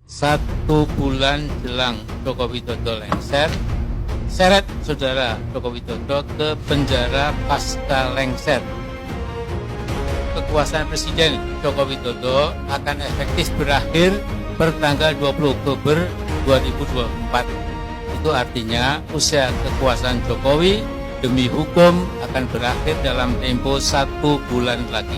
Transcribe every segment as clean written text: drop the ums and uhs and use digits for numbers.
1 bulan jelang Joko Widodo lengser, seret saudara Joko Widodo ke penjara pasca lengser. Kekuasaan Presiden Joko Widodo akan efektif berakhir pertanggal 20 Oktober 2024. Itu artinya usia kekuasaan Jokowi demi hukum akan berakhir dalam tempo 1 bulan lagi.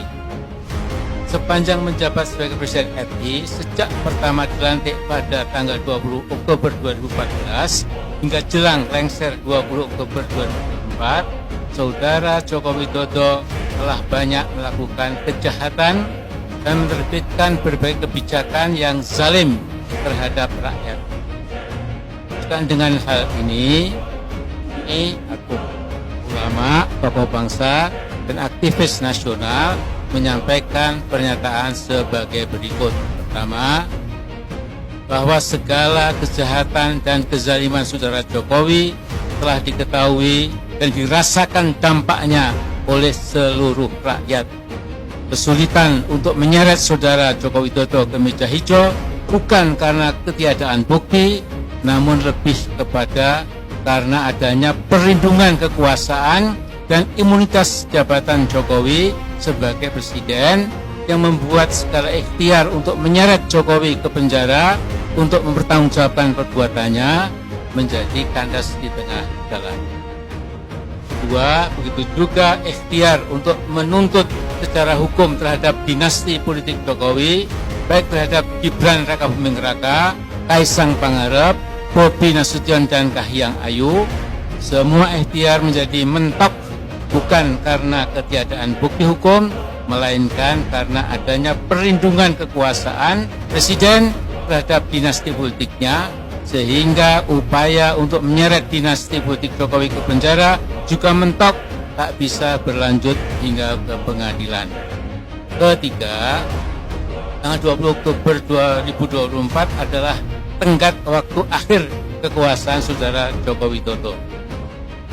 Sepanjang menjabat sebagai Presiden RI sejak pertama dilantik pada tanggal 20 Oktober 2014 hingga jelang lengser 20 Oktober 2024, Saudara Joko Widodo telah banyak melakukan kejahatan dan menerbitkan berbagai kebijakan yang zalim terhadap rakyat. Dengan hal ini aku, ulama, tokoh bangsa, dan aktivis nasional menyampaikan pernyataan sebagai berikut. Pertama, bahwa segala kejahatan dan kezaliman saudara Jokowi telah diketahui dan dirasakan dampaknya oleh seluruh rakyat. Kesulitan untuk menyeret saudara Joko Widodo ke meja hijau bukan karena ketiadaan bukti, namun lebih kepada karena adanya perlindungan kekuasaan dan imunitas jabatan Jokowi sebagai presiden yang membuat segala ikhtiar untuk menyeret Jokowi ke penjara untuk mempertanggungjawabkan perbuatannya menjadi kandas di tengah jalan. Kedua, begitu juga ikhtiar untuk menuntut secara hukum terhadap dinasti politik Jokowi, baik terhadap Gibran Raka Buming Raka, Kaisang Pangarep, Bobi Nasution dan Kahiyang Ayu. Semua ikhtiar menjadi mentok bukan karena ketiadaan bukti hukum, melainkan karena adanya perlindungan kekuasaan Presiden terhadap dinasti politiknya, sehingga upaya untuk menyeret dinasti politik Jokowi ke penjara juga mentok, tak bisa berlanjut hingga ke pengadilan. Ketiga, tanggal 20 Oktober 2024 adalah tenggat waktu akhir kekuasaan saudara Joko Widodo.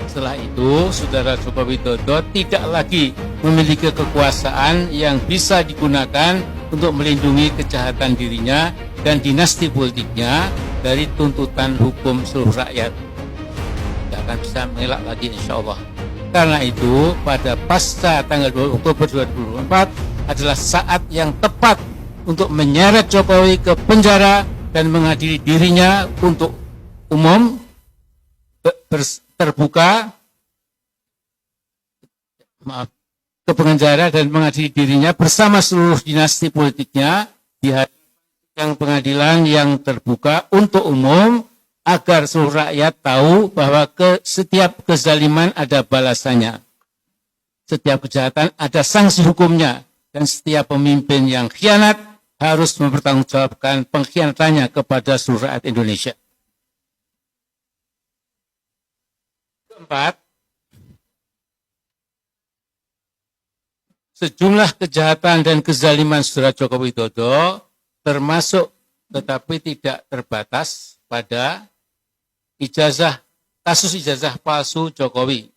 Setelah itu, saudara Joko Widodo tidak lagi memiliki kekuasaan yang bisa digunakan untuk melindungi kejahatan dirinya dan dinasti politiknya dari tuntutan hukum seluruh rakyat. Tidak akan bisa mengelak lagi insya Allah. Karena itu, pada pasca tanggal 2 Oktober 2024 adalah saat yang tepat untuk menyeret Jokowi ke penjara dan mengadili dirinya untuk umum, terbuka, ke penjara dan mengadili dirinya bersama seluruh dinasti politiknya di hadapan pengadilan yang terbuka untuk umum, agar seluruh rakyat tahu bahwa setiap kezaliman ada balasannya, setiap kejahatan ada sanksi hukumnya, dan setiap pemimpin yang khianat harus mempertanggungjawabkan pengkhianatannya kepada seluruh rakyat Indonesia. Keempat, sejumlah kejahatan dan kezaliman saudara Joko Widodo termasuk tetapi tidak terbatas pada kasus ijazah palsu Jokowi,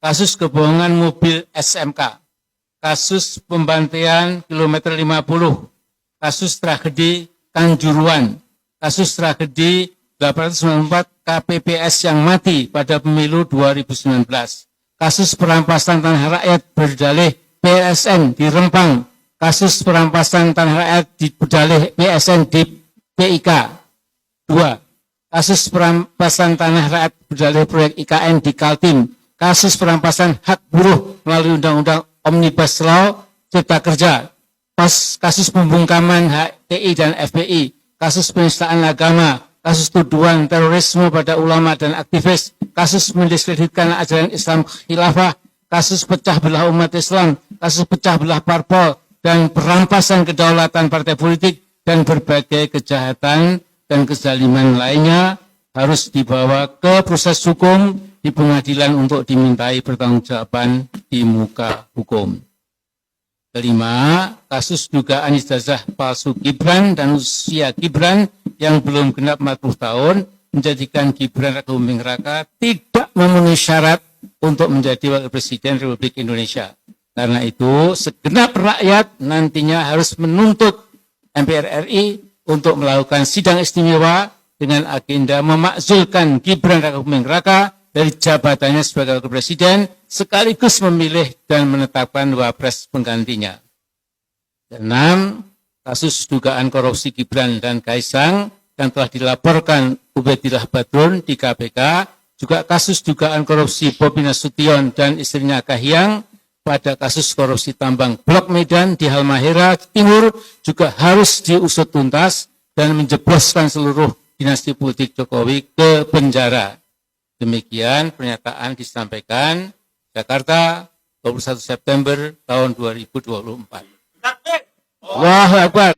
kasus kebohongan mobil SMK, kasus pembantaian kilometer 50, kasus tragedi Kanjuruhan, kasus tragedi 894 KPPS yang mati pada pemilu 2019, kasus perampasan tanah rakyat berdalih PSN di Rempang, kasus perampasan tanah rakyat di berdalih PSN di PIK. 2. Kasus perampasan tanah rakyat berdalih proyek IKN di Kaltim, kasus perampasan hak buruh melalui Undang-Undang Omnibus Law Cipta Kerja, kasus pembungkaman HTI dan FPI, kasus penistaan agama, kasus tuduhan terorisme pada ulama dan aktivis, kasus mendiskreditkan ajaran Islam khilafah, kasus pecah belah umat Islam, kasus pecah belah parpol, dan perampasan kedaulatan partai politik, dan berbagai kejahatan dan kezaliman lainnya harus dibawa ke proses hukum di pengadilan untuk dimintai pertanggungjawaban di muka hukum. Kelima, kasus dugaan ijazah palsu Gibran dan usia Gibran yang belum genap 40 tahun menjadikan Gibran Raka Buming Raka tidak memenuhi syarat untuk menjadi Wakil Presiden Republik Indonesia. Karena itu, segenap rakyat nantinya harus menuntut MPR RI untuk melakukan sidang istimewa dengan agenda memakzulkan Gibran Rakabuming Raka dari jabatannya sebagai Wakil Presiden sekaligus memilih dan menetapkan wapres penggantinya. 6. Kasus dugaan korupsi Gibran dan Kaisang yang telah dilaporkan Ubedillah Badrun di KPK, juga kasus dugaan korupsi Bobi Nasution dan istrinya Kahiyang pada kasus korupsi tambang Blok Medan di Halmahera Timur juga harus diusut tuntas dan menjebloskan seluruh dinasti politik Jokowi ke penjara. Demikian pernyataan disampaikan Jakarta 21 September tahun 2024. Allahu Akbar.